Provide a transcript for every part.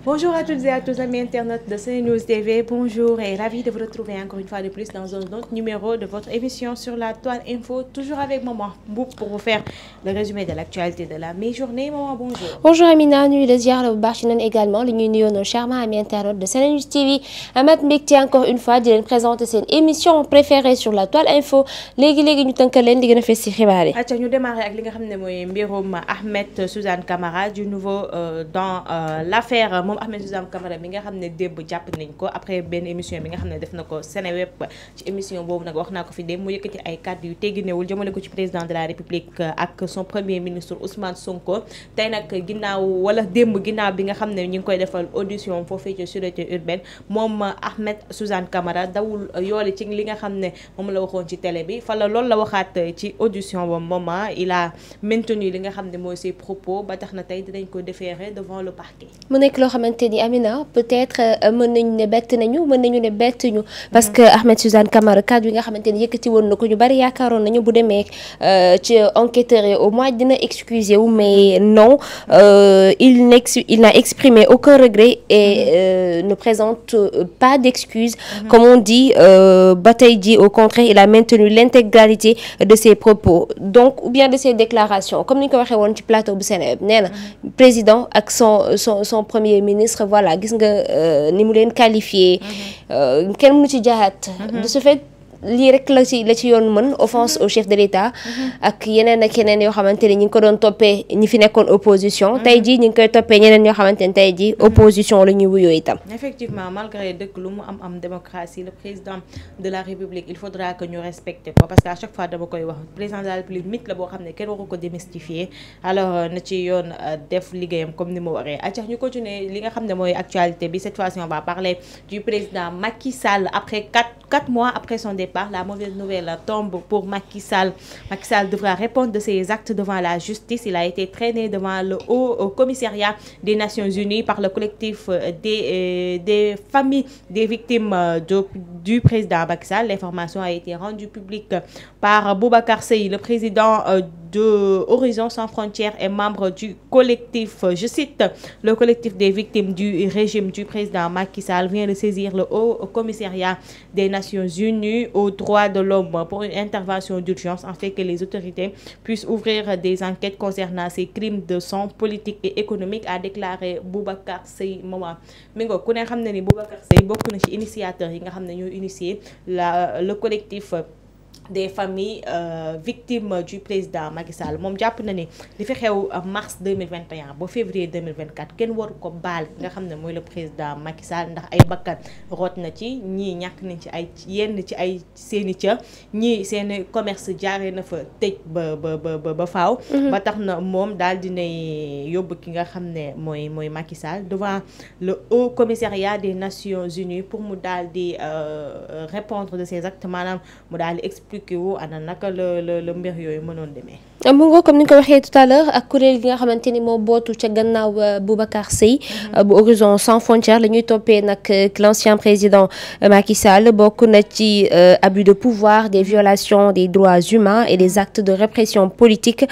Bonjour à toutes et à tous, amis internautes de CNews TV. Bonjour et ravi de vous retrouver encore une fois de plus dans un autre numéro de votre émission sur la Toile Info. Toujours avec Maman Mboup pour vous faire le résumé de l'actualité de la mi-journée. Maman, bonjour. Bonjour Amina, nuyu la ziar la bu baax ci nan également li ñuy nuyoo nos charmants amis internautes de CNews TV. Amat mbégte encore une fois di leen présenter seen émission préférée sur la Toile Info léegi ñu tënkal leen di gën a fees ci xibaar yi. acca ñu démarrer ak li nga xam ne mooy mbirum Ahmed Suzanne Camara du nouveau dans l'affaire moom Ahmed Suzanne Camara bi nga xam ne démb jàpp nañ ko après benn émission bi nga xam ne def na ko Seneweb ci émission boobu nag wax naa ko fi démb mu yëkkati ay kàddu yu tegginewul jëmale ko ci président de la République ak son premier ministre Ousmane Sonko. tey nag ginnaaw wala démb ginnaaw bi nga xam ne ñu ngi koy defal audition foofee ci sûreté urbaine moom Ahmed Suzanne Camara dawul yoole ci li nga xam ne moom la waxoon ci télé bi fa la loolu la waxaat ci audition ba moment il a maintenu li nga xam ne mooy ses propos ba tax na tey dinañ ko déférer devant le parquet. mu nekk loo xamante ni Amina peut-être mën nañu ne bett nañu mën nañu ne bett ñu parce que Ahmed Suzanne Camara kàddu yi nga xamante ni yëkkati woon na ko ñu bari yaakaaroon nañu bu demee ci enquêteurs yi au moins dina excuser wu mais non il n'a exprimé aucun regret et ne présente pas d'excuses comme on dit ba tey ji au contraire il a maintenu l'intégralité de ses propos donc ou bien de ses déclarations comme ni ñu ko waxee woon ci plateau bu Seneweb nee na président ak son premier ministre voilà gis nga ni mu leen qualifié kenn mënu ci jaaxaat de ce fait lii rek la ci yoon mën offense au chef de l'État ak yeneen ak yeneen yoo xamante ni ñi ngi ko doon toppee ñi fi nekkoon opposition tey jii ñi ngi koy toppee ñeneen yoo xamante ni tey jii opposition la ñuy wuyoo itam. Effectivement malgré dëkk lu mu am démocratie le président de la République il faudra que ñu respecte ko parce que à chaque fois dama koy wax président de la République mythe la boo xam ne kenn waru ko démystifier alors na ci yoon def liggéeyam comme ni mu waree acca ñu continuer li nga xam ne mooy actualité bi cette fois-ci on va parler du président Macky Sall après 4 mois après son départ. La mauvaise nouvelle tombe pour Macky Sall. Macky Sall devra répondre de ses actes devant la justice. Il a été traîné devant le Haut Commissariat des Nations Unies par le collectif des familles des victimes du président Macky Sall. L'information a été rendue publique par Boubacar Seye, le président de Horizon Sans Frontières et membre du collectif, je cite, le collectif des victimes du régime du président Macky Sall vient de saisir le Haut Commissariat des Nations Unies aux droits de l'homme pour une intervention d'urgence afin que les autorités puissent ouvrir des enquêtes concernant ces crimes de sang politique et économique, a déclaré Boubacar Seye Moma mi ngo ku ne xam ne ni Boubacar Seye bokk na ci initiateurs yi nga xam ne ñoo initié le collectif des familles victimes du président Macky Sall moom jàpp na ni li fi xew mars 2021 ba février 2024 kenn waru ko baal nga xam ne mooy le président Macky Sall ndax ay bakkan root na ci ñii ñàkk nañ ci ay yenn ci ay seeni ca ñii seeni commerce jaaree na fa tëj ba faaw ba tax na moom daal dinay yóbbu ki nga xam ne mooy Macky Sall devant le Haut Commissariat des Nations Unies pour mu daal di répondre de ses actes maanaam mu daal di expliquer ana naka la mbir yooyu mënoon demee. mu ngoo comme ni nga ko waxee tout à l'heure ak kuréel gi nga xamante ni moo bootu ca gannaaw Boubacar Seye bu Horizon Sans Frontières la ñuy toppee nag l'ancien président Macky Sall bokk na ci abus de pouvoir, des violations des droits humains et des actes de répression politique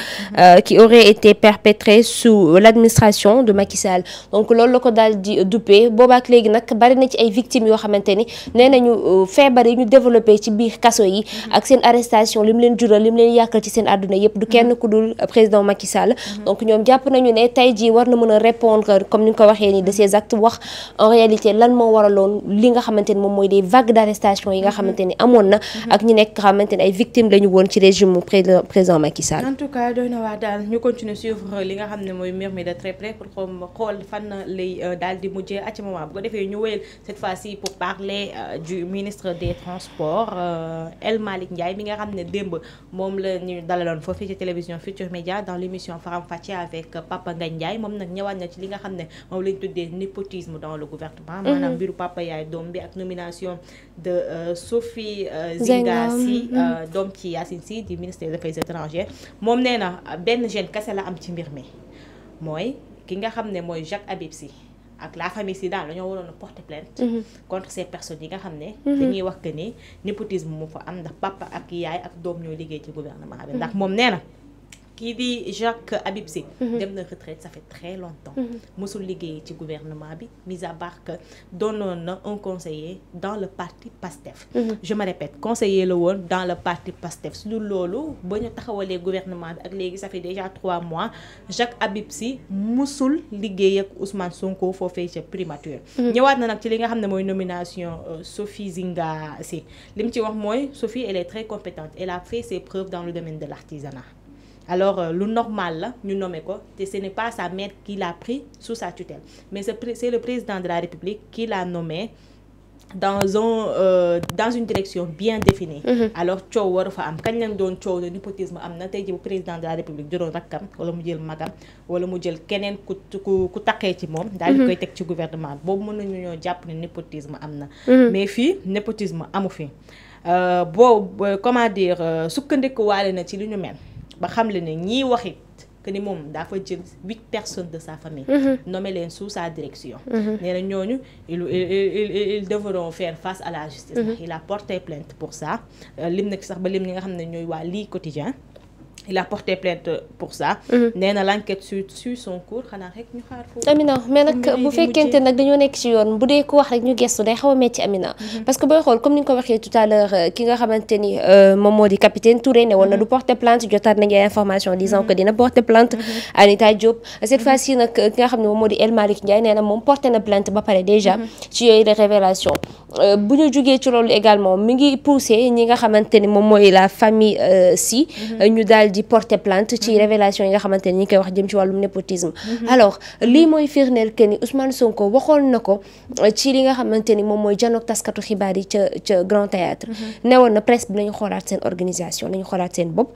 qui auraient été perpétrés sous l'administration de Macky Sall donc loolu la ko daal di duppee boobaak léegi nag bari na ci ay victimes yoo xamante ni nee nañu feebar yi ñu développé ci biir kaso yi ak seen arrestation lim leen jural lim leen yàqal ci seen àdduna yëpp du kenn ku dul président Macky Sall donc ñoom jàpp nañu ne tey jii war na mën a répondre comme ni nga ko waxee ni de ces actes wax en réalité lan moo waraloon li nga xamante ni moom mooy des vagues d'arrestation yi nga xamante ni amoon na ak ñi nekk nga xamante ni ay victimes lañu woon ci régime président Macky Sall. En tout cas doy na wax daal ñu continuer suivre li nga xam ne mooy mbir mi de très près pour xool fan lay daal di mujjee à ce moment bu ko defee ñu wéyal cette fois-ci pour parler du ministre des transports El Malick Ndiaye mi nga xam ne démb moom la ñu dalaloon foofu ci télévision Futurs Médias dans l'émission Faram Facce avec Papa Ngagne Ndiaye moom nag ñëwaat na ci li nga xam ne moom lañ tuddee népotisme dans le gouvernement maanaam mbiru papa yaay doom bi ak nomination de Sophie Zinga Sy doom ci Yacine Sy du ministère des Affaires étrangères moom nee na benn jeune kese la am ci mbir mi mooy ki nga xam ne mooy Jacques Habib Sy ak la famille Sy daal dañoo waroon a porter plainte contre ces personnes yi nga xam ne dañuy wax que ni népotisme mu fa am ndax papa ak yaay ak doom ñoo liggéey ci gouvernement bi ndax moom nee na kii di Jacques Habib Sy dem na retraite ça fait très longtemps mosul liggéey ci gouvernement bi mis à part que doonoon na un conseiller dans le parti PASTEF je me répète conseiller la woon dans le parti PASTEF su dul loolu ba ñu taxawalee gouvernement bi ak léegi ça fait déjà 3 mois Jacques Habib Sy musul liggéey ak Ousmane Sonko foofee ca primature ñëwaat na nag ci li nga xam ne mooy nomination Sophie Zinga Sy li mu ci wax mooy Sophie elle est très compétente elle a fait ses preuves dans le domaine de l'artisanat alors lu normal la ñu nommé ko te ce n'est pas sa mère qui l'a pris sous sa tutelle mais c'est le président de la République qui l'a nommé dans une direction bien définie alors coow waru fa am kañ lañ doon coow ne népotisme am na tey ji bu président de la République juróon rakkam wala mu jël magam wala mu jël keneen ku taqee ci moom daal di koy teg ci gouvernement boobu mën nañu ñoo jàpp ne népotisme am na mais fii népotisme amu fi comment dire sukkandiku waale na ci li ñu mel ba xam le ne ñii waxit que ni moom dafa jël 8 personnes de sa famille nommé leen sous sa direction nee na ñooñu ils devront faire face à la justice il a porté plainte pour ça lim nag sax ba lim ñi nga xam ne ñooy waa lii quotidien il a porté plainte pour ça. nee na l'enquête suit son cours xanaa rek ñu xaar foofu. Amina mais nag bu fekkente nag dañoo nekk ci yoon bu dee ko wax rek ñu gestu day xaw a metti Amina. parce que booy xool comme ni nga ko waxee tout à l'heure ki nga xamante ni moom moo di capitaine Touré ne woon na du porter plainte jotaat nañu ay information disant que dina porter plainte. Anita Diop cette fois-ci nag ki nga xam ne moom moo di El Malick Ndiaye nee na moom porté na plainte ba pare déjà. ci yooyu les révélations bu ñu jugee ci loolu également mi ngi poussé ñi nga xamante ni moom mooy la famille si ñu daal di porter plainte ci révélation yi nga xamante ni ñi koy wax jëm ci wàllum népotisme alors lii mooy firndeel que ni Ousmane Sonko waxoon na ko ci li nga xamante ni moom mooy janook taskatu xibaar yi ca Grand Théâtre newoon na presse bi nañu xoolaat seen organisation nañu xoolaat seen bopp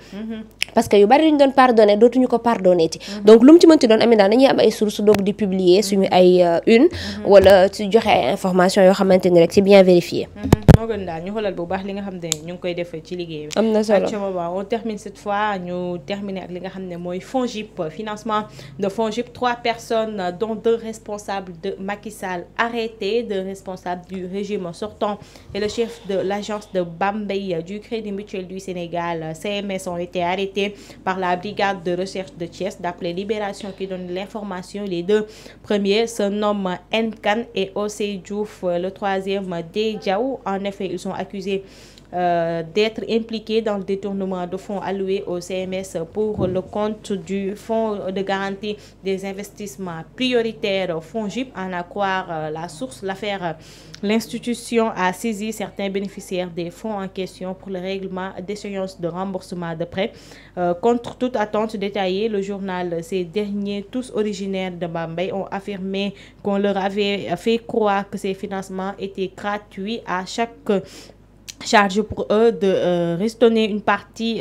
parce que yu bari li ñu doon pardonné dootuñu ko pardonné ti donc lu mu ci mënti doon Amina dañuy am ay sources doog di publier suñu ay une wala ci joxe ay information yoo xamante ni rek c'est bien vérifié moo gën daal ñu xoolal bu baax li nga xam ne ñu ngi koy def ci liggéey bi am na solo on termine cette fois ñu terminer ak li nga xam ne mooy FONGIP financement de FONGIP 3 personnes dont 2 responsables de Macky Sall arrêtés 2 responsables du régime sortant et le chef de l'agence de Bambey du Crédit Mutuel du Sénégal CMS ont été arrêtés par la brigade de recherche de Thiès d'après Libération qui donne l'information. Les 2 premiers se nomment Nkan et Ossey Diouf, le troisième Dey Diaw. En effet, ils sont accusés d'être impliqués dans le détournement de fonds alloués au CMS pour le compte du Fonds de garantie des investissements prioritaires FONGIP. En à croire la source, l'institution a saisi certains bénéficiaires des fonds en question pour le règlement d'échéance de remboursement de prêts. Contre toute attente détaillée, le journal, ces derniers, tous originaires de Bambey, ont affirmé qu'on leur avait fait croire que ces financements étaient gratuits à chaque charge pour eux de restonner une partie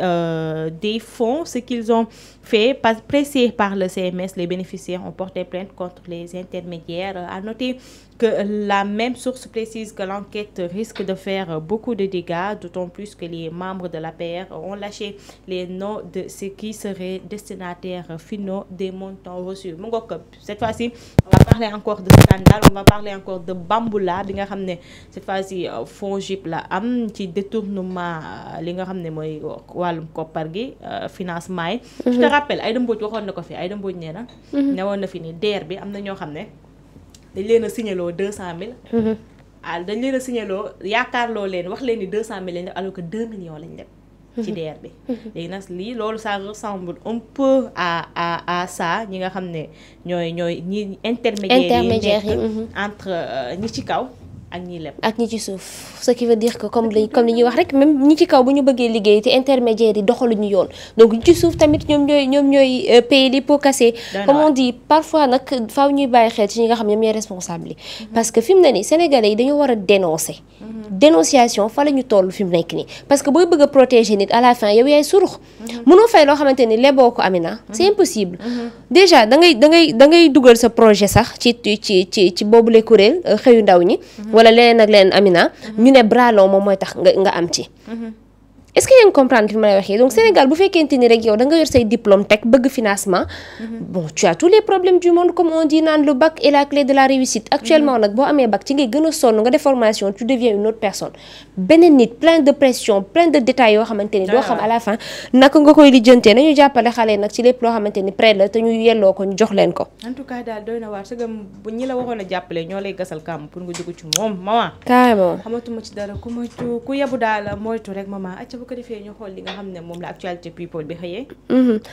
des fonds. Ce qu'ils ont fait, pressés par le CMS, les bénéficiaires ont porté plainte contre les intermédiaires. À noter que la même source précise que l'enquête risque de faire beaucoup de dégâts, d'autant plus que les membres de l'APR ont lâché les noms de ceux qui seraient destinataires finaux des montants reçus. Mu ngoog cette fois-ci, on va parler encore de scandale, on va parler encore de Bamboula bi nga xam ne cette fois-ci FONGIP la am ci détournement li nga xam ne mooy wàllum koppar gi financement yi. Je te rappelle Aïda Mbodj waxoon na ko fi Aïda Mbodj nee na newoon na fi ni DER bi am na ñoo xam ne dañ leen a signaloo 200000. dañ leen a signaloo yaakaarloo leen wax leen ni 200000 lañ def alors que 2 millions lañ def. ci DER bi. léegi nag lii loolu ça ressemble un peu à ça ñi nga xam ne ñooy ñi intermédiaires yi entre ñi ci kaw ak ñi leb ak ñi ci suuf ce qui veut dire que comme li ñuy wax rek même ñi ci kaw bu ñu bëggee liggéey te intermédiaires yi doxaluñu yoon donc ñi ci suuf tamit ñoom ñooy payer les pots cassés comme on dit parfois nag faaw ñuy bàyyi xel ci ñi nga xam ñoom ñooy responsable yi parce que fi mu ne nii sénégalais yi dañoo war a dénoncer dénonciation fa la ñu toll fi mu nekk nii parce que booy bëgg a protéger nit à la fin yow yaay surux mënoo fay loo xamante ni leboo ko Amina c'est impossible déjà da ngay dugal sa projet sax ci boobule kuréel xëyu ndaw ñi wala leneen ak leneen Amina ñu ne bras long moom mooy tax nga am ci est-ce que yaa ngi comprendre li ma lay waxee donc Sénégal bu fekkente ni rek yow da nga yor say diplôme teg bëgg financement bon tu as tous les problèmes du monde comme on dit naan le bac est la clé de la réussite actuellement nag boo amee bac ci ngay gën a sonn nga def formation tu deviens une autre personne beneen nit plein de pression plein de détails yoo xamante ni doo xam à la fin naka nga koy lijjantee nañu jàppale xale nag ci lépp loo xamante ni prêt la te ñu yelloo ko ñu jox leen ko en tout cas daal doy na waar sëgam bu ñi la waxoon a jàppale ñoo lay gasal kàmm pour nga jóg ci moom maman carrément xamatuma ci dara ku moytu ku yebu daal moytu rek maman acca bu ko defee ñu xool li nga xam ne moom la actualité people bi xëyee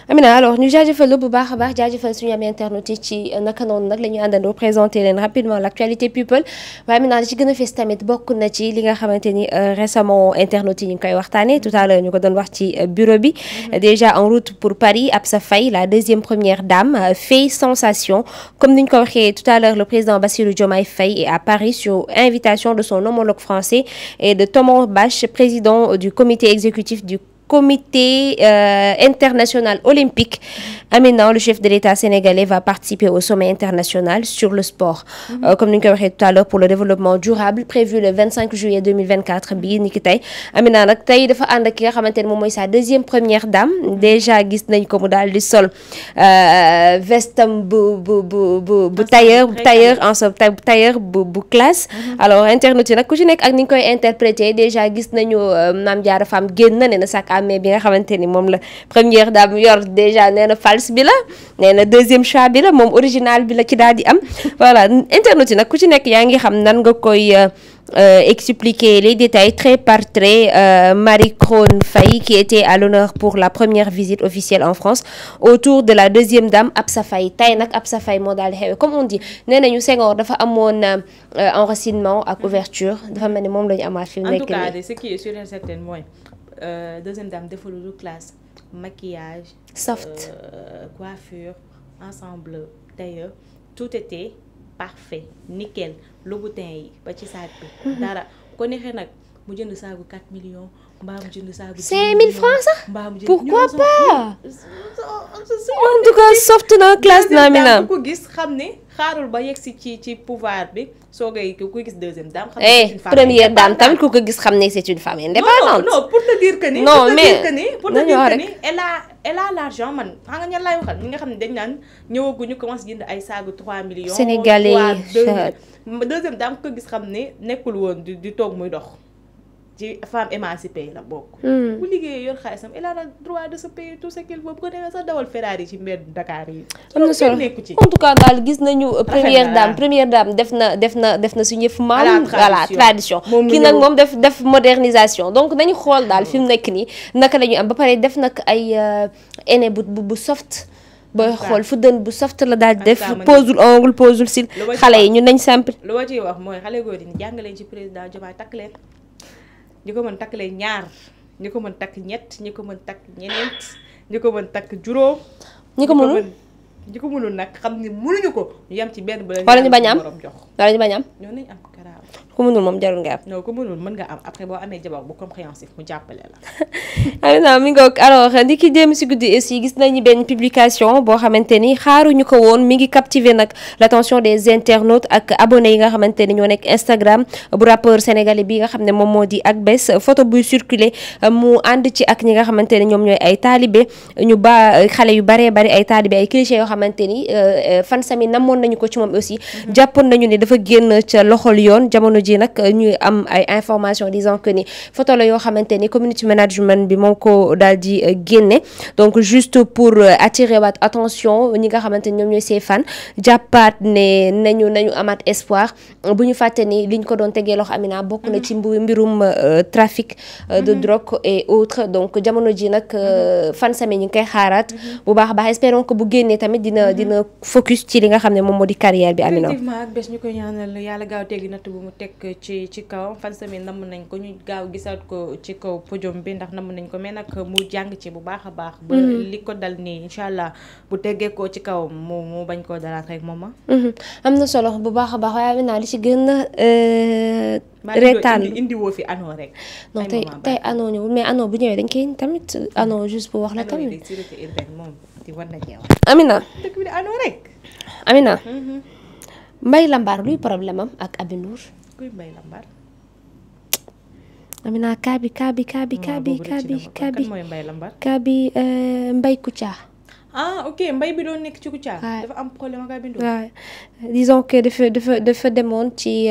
Amina alors ñu jaajëfal la bu baax a baax jaajëfal suñu am internet yi ci naka noonu nag la ñuy àndandoo présenter leen rapidement l'actualité people waaye Amina li ci gën a fees tamit bokk na ci li nga xamante ni récemment internet yi ñu ngi koy waxtaanee tout à l'heure ñu ko doon wax ci bureau bi déjà en route pour Paris Absa Faye la deuxième première dame fait sensation comme ni ñu ko waxee tout à l'heure le président Bassirou Diomaye Faye est à Paris sur invitation de son homologue français et de Thomas Bach président du comité exécutif du comité international olympique. Amina, le chef de l'État sénégalais, va participer au sommet international sur le sport. Comme nous l'avons dit tout à l'heure, pour le développement durable, prévu le 25 juillet 2024 bii ni ki tey Amina nag tey dafa ànd ak ki nga xamante ne moom mooy sa deuxième première dame déjà gis nañ ko mu daal di sol vestam bu tailleur bu classe. Alors internaute yi nag ku ci nekk ak ni ñu koy interpréter déjà gis nañu Mame Diarra Fam génn na ne na sac mais bi nga xamante ni moom la première dame yor déjà nee na false bi la nee na deuxième choix bi la moom original bi la ci daal di am voilà internet yi nag ku ci nekk yaa ngi xam nan nga koy expliquer les détails trait par trait. Marie Crone Faye qui était à l'honneur pour la première visite officielle en France autour de la deuxième dame Absa Faye tey nag Absa Faye moo daal di xewe comme on dit nee nañu Senghor dafa amoon enracinement ak ouverture dafa mel ni moom la ñu amaat fi mu nekk nii. En tout cas ce qui est sûr et certain mooy deuxième dame deful lu classe maquillage soft coiffure ensemble d'ailleurs tout était parfait nickel louboutin yi ba ci saag bi dara ko neexee nag mu jënd saagu 4 millions mbaa mu jënd saagu 5000 francs sax mbaa mu jënd pourquoi pas en tout cas soft na classe na Amina ko gis xam ne xaarul ba yegg si ci pouvoir bi soo koy ku gis deuxième dame xam ne c'est une femme première dame tamit ku ko gis xam ne c'est une femme indépendante non pour te dire que ni non mais pour te dire que ni elle a l'argent man xam nga ñan laay waxal ñi nga xam ne dañ naan ñëwaguñu commencé jënd ay saagu 3 millions sénégalais deuxième dame ko gis xam ne nekkul woon di toog muy dox ci femme émancipée la bokk. bu liggéeyee yor xaalisam elle a le droit de se payer tout ce qu'il veut bu ko defee sax dawal Ferrari ci mbedd Dakar yi. am na solo en tout cas daal gis nañu première dame def na suñu yëf maam. voilà tradition kii nag moom def modernisation donc nañu xool daal fi mu nekk nii naka la ñuy am ba pare def nag ay aîné bu soft. booy xool fu dën bu soft la daal def posul ongle posul cils xale yi ñun nañ simple. lu ma ciy wax mooy xale góor yi jàngaleen ci président Diomaye takk leen. ñi ko mën takk leen ñaar ñi ko mën takk ñett ñi ko mën takk ñeneent ñi ko mën takk juróom. ñi ko mënul nag xam ni mënuñu ko ñu yem ci benn. wala ñu bañ am wala ñu bañ am. ñoo nañ am garaaw. ku mënul moom jarul nga am. non ku mënul mën nga am après boo amee jabar bu compréhensif mu jàppale la. Amina mi ngoog alors ndi ki dem si guddi aussi gis nañu benn publication boo xamante ni xaaruñu ko woon mi ngi captiver nag l'attention des internautes ak abonnés yi nga xamante ni ñoo nekk Instagram bu rappeur sénégalais bi nga xam ne moom moo di Akbess photo buy circuler mu ànd ci ak ñi nga xamante ni ñoom ñooy ay taalibe ñu xale yu baree bari ay taalibe ay clichés yoo xamante ni fan sami namoon nañu ko ci moom aussi jàppoon nañu ni dafa génn ca loxol yoon jamono ji nag ñuy am ay information disant que ni photo la yoo xamante ni community management bi moom ko daal di génne donc juste pour attirer waat attention ñi nga xamante ni ñoom ñooy ses fans jàppaat ne nañu amaat espoir bu ñu fàtte ni liñ ko doon tegee loxo Amina bokk na ci mbirum trafic de drogue et autres donc jamono ji nag fan sami ñu ngi koy xaaraat bu baax a baax espérons que bu génnee tamit dina focus ci li nga xam ne moom moo di carrière bi Amina. effectivement ak bés ñu koy ñaanal yàlla gaaw teggi natt bu mu teg ci kaw fan sami namm nañ ko ñu gaaw gisaat ko ci kaw podium bi ndax namm nañ ko mais nag mu jàng ci bu baax a baax ba li ko dal nii incha allah bu teggee ko ci kaw mu bañ koo dalaat rek moom am na solo bu baax a baax waaye Amina li ci gën a reetaan indi woo fi anoo rek non tey anoo ñëwul mais anoo bu ñëwee dañ koy tamit anoo juste pour wax la tamit Amina dëkk bi di anoo rek Amina Mbaye Lambar luy problème am ak Aby Ndour kuy Mbaye Lambar Amina Kabi mooy Mbaye Lambar. Kabi Mbaye Kouthia. ah ok Mbaye bi doon nekk ci Kouthia. dafa am problème ak Aby Ndour. waaw disons que dafa demoon ci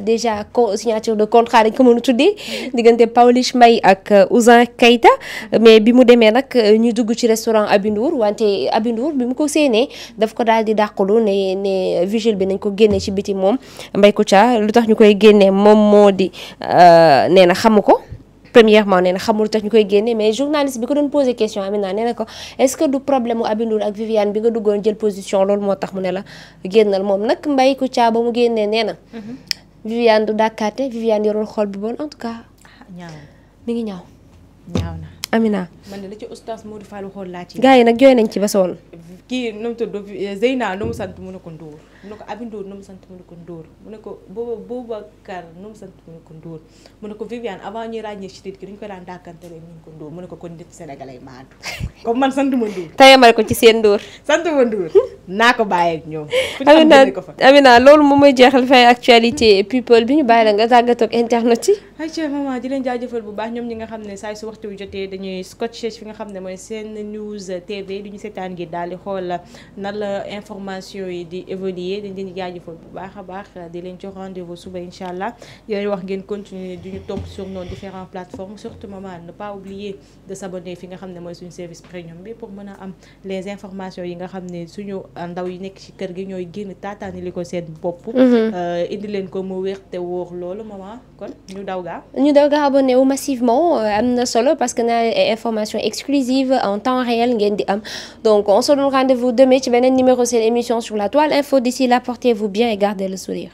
déjà signature de contrat dañ ko mën a tuddee. diggante Pawlish Mbaye ak Ouzin Keita. mais bi mu demee nag ñu dugg ci restaurant Aby Ndour wante Aby Ndour bi mu ko séenee daf ko daal di dàqalu ne vigile bi nañ ko génnee ci biti moom Mbaye Kouthia lu tax ñu koy génnee moom moo di nee na xamu ko. premièrement nee na xamul tax ñu koy génne mais journaliste bi ko doon posé question Amina nee na ko est-ce que du problème mu Aby Ndour ak Viviane bi nga duggoon jël position loolu moo tax mu ne la génnal moom nag Mbaye Kouthia ba mu génnee nee na. Viviane du dàkkaate Viviane yorul xol bu bon en tout cas. ñaaw mi ngi ñaaw. ñaaw na. Amina. man de la ci oustaz Modou Fall waxoon laa ci. gars yi nag jooy nañ ci ba sonn. kii nu mu tudd Zeyna nu mu sant mu ne ko Ndour mu ne ko Aby Ndour nu mu sant mu ne ko Ndour mu ne ko Boubacar nu mu sant mu ne ko Ndour mu ne ko Viviane avant ñuy ràññee ci nit ki dañu ko daan dàkkantele ñu ko Ndour mu ne ko kon nit sénégalais maadu comme man sant ma Ndour tayamal ko ci seen Ndour sant ma Ndour naa ko bàyyi ak ñoom Amina loolu moom mooy jeexal fay actualité people bi ñu bàyyi la nga tàggatoo ak internet yi ay ca maman di leen jaajëfal bu baax ñoom ñi nga xam ne saa su waxtu wi jotee dañuy scotché fi nga xam ne mooy seen news TV du ñu seetaan gi daal di xool nan la information yi di évoluer dañ leen di jaajëfal bu baax a baax di leen jox rendez-vous suba incha allah di leen wax ngeen continuer du ñu topp sur nos différentes plateformes surtout maman ne pas oublier de s'abonner fi nga xam ne mooy suñu service premium bi pour mën a am les informations yi nga xam ne suñu ndaw yi nekk ci kër gi ñooy génn taataani li ko seen bopp indi leen ko mu wér te wóor loolu maman kon ñu daw gaa abonné wu massivement am na solo parce que na information exclusive en temps réel ngeen di am donc on se donne rendez-vous demain ci beneen numéro seen émission sur la toile info d'ici là portez-vous bien et gardez le sourire.